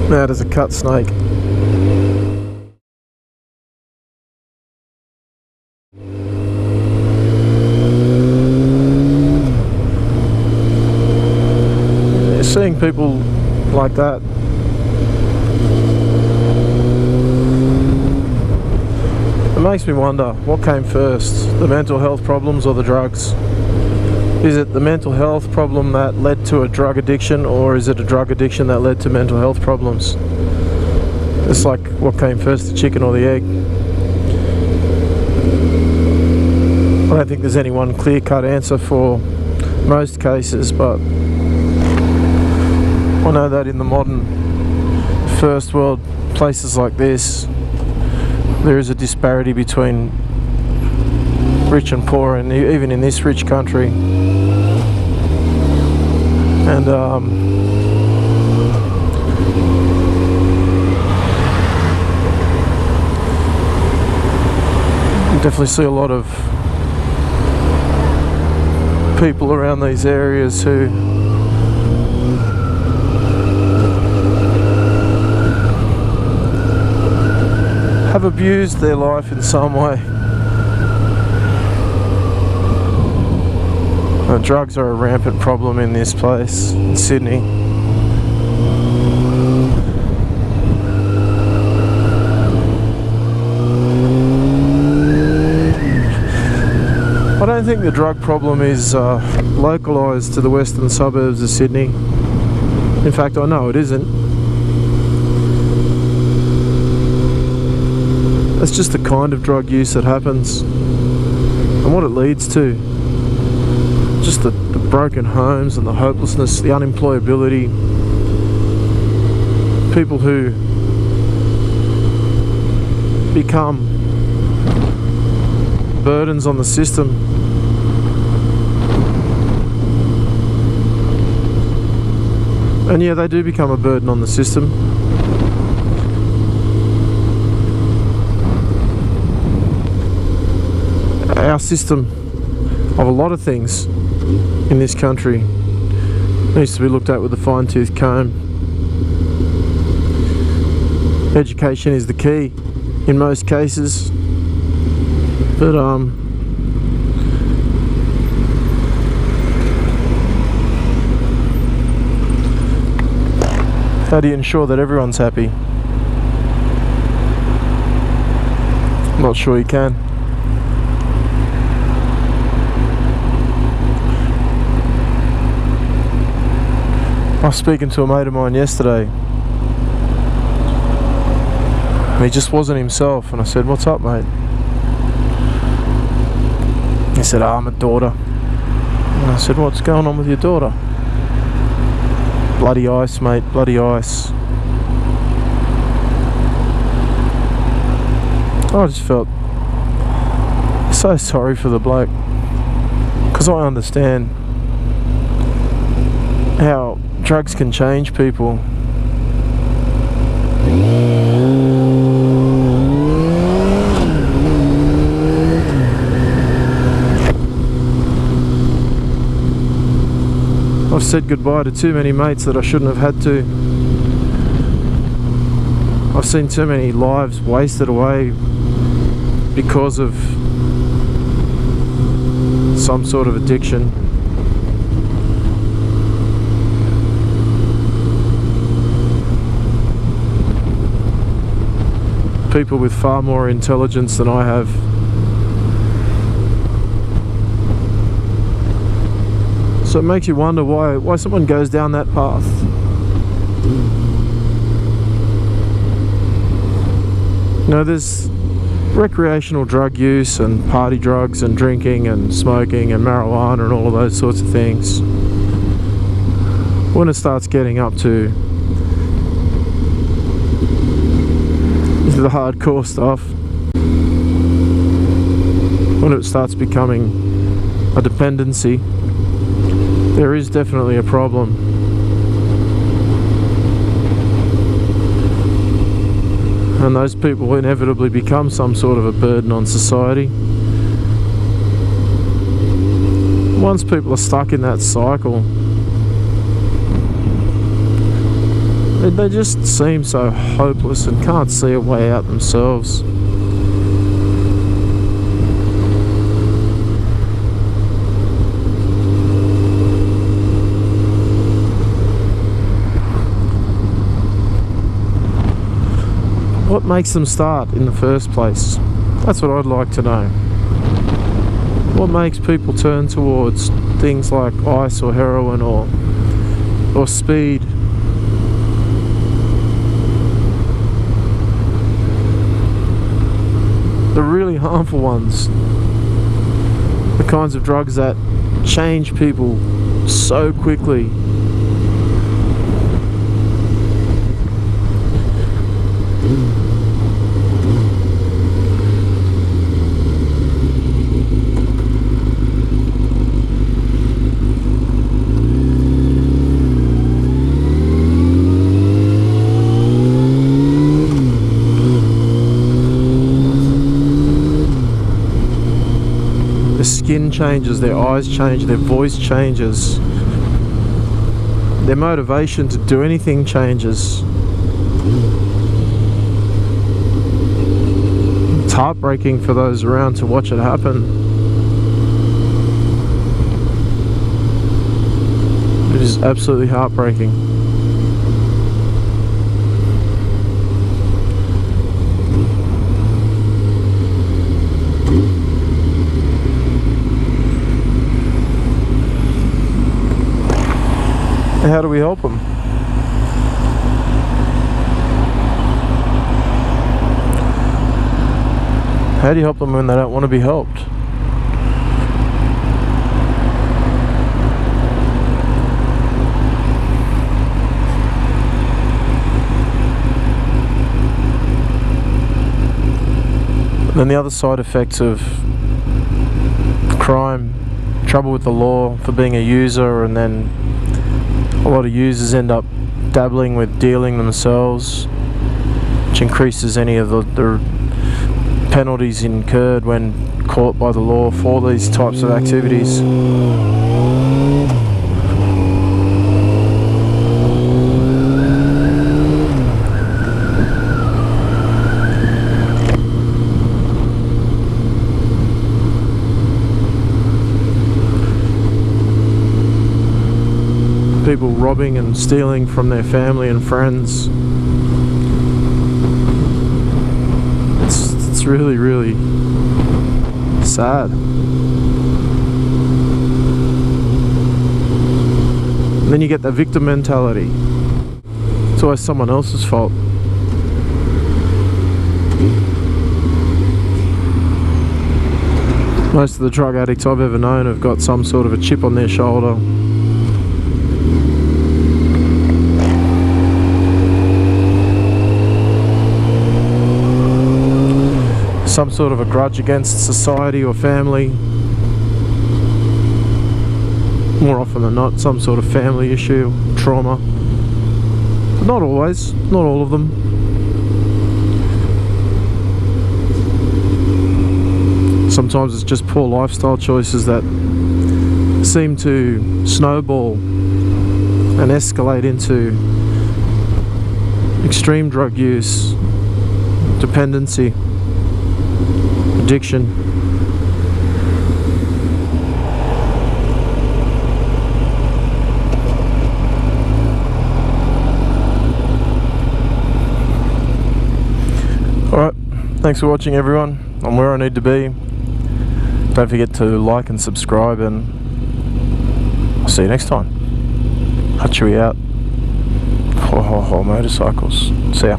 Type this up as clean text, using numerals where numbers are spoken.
That is a cut snake. Seeing people like that, it makes me wonder what came first, the mental health problems or the drugs? Is it the mental health problem that led to a drug addiction, or is it a drug addiction that led to mental health problems? It's like, what came first, the chicken or the egg? I don't think there's any one clear-cut answer for most cases, but I know that in the modern first world places like this, there is a disparity between rich and poor, and even in this rich country. And you definitely see a lot of people around these areas who have abused their life in some way. Drugs are a rampant problem in this place, in Sydney. I don't think the drug problem is localised to the western suburbs of Sydney. In fact, I know it isn't. That's just the kind of drug use that happens and what it leads to. Just the broken homes and the hopelessness, the unemployability, people who become burdens on the system. And yeah, they do become a burden on the system. Our system of a lot of things in this country needs to be looked at with a fine-tooth comb. Education is the key in most cases, but how do you ensure that everyone's happy? I'm not sure you can. I was speaking to a mate of mine yesterday, and he just wasn't himself, and I said, "What's up, mate?" He said, "Oh, I'm a daughter." And I said, "What's going on with your daughter?" "Bloody ice, mate, bloody ice." I just felt so sorry for the bloke, because I understand how drugs can change people. I've said goodbye to too many mates that I shouldn't have had to. I've seen too many lives wasted away because of some sort of addiction. People with far more intelligence than I have. So it makes you wonder why someone goes down that path. You know, there's recreational drug use and party drugs and drinking and smoking and marijuana and all of those sorts of things. When it starts getting up to the hardcore stuff, when it starts becoming a dependency, there is definitely a problem. And those people inevitably become some sort of a burden on society. Once people are stuck in that cycle, They just seem so hopeless and can't see a way out themselves. What makes them start in the first place? That's what I'd like to know. What makes people turn towards things like ice or heroin or speed? The really harmful ones, the kinds of drugs that change people so quickly. Their skin changes, their eyes change, their voice changes, their motivation to do anything changes. It's heartbreaking for those around to watch it happen. It is absolutely heartbreaking. How do we help them? How do you help them when they don't want to be helped? And then the other side effects of crime, trouble with the law for being a user, and then a lot of users end up dabbling with dealing themselves, which increases any of the penalties incurred when caught by the law for these types of activities. People robbing and stealing from their family and friends. It's really, really sad. And then you get that victim mentality. It's always someone else's fault. Most of the drug addicts I've ever known have got some sort of a chip on their shoulder. Some sort of a grudge against society or family. More often than not, some sort of family issue, trauma. But not always, not all of them. Sometimes it's just poor lifestyle choices that seem to snowball and escalate into extreme drug use, dependency, addiction. Alright, thanks for watching everyone. I'm where I need to be. Don't forget to like and subscribe, and I'll see you next time. Hatchery out. Ho ho ho motorcycles. See ya.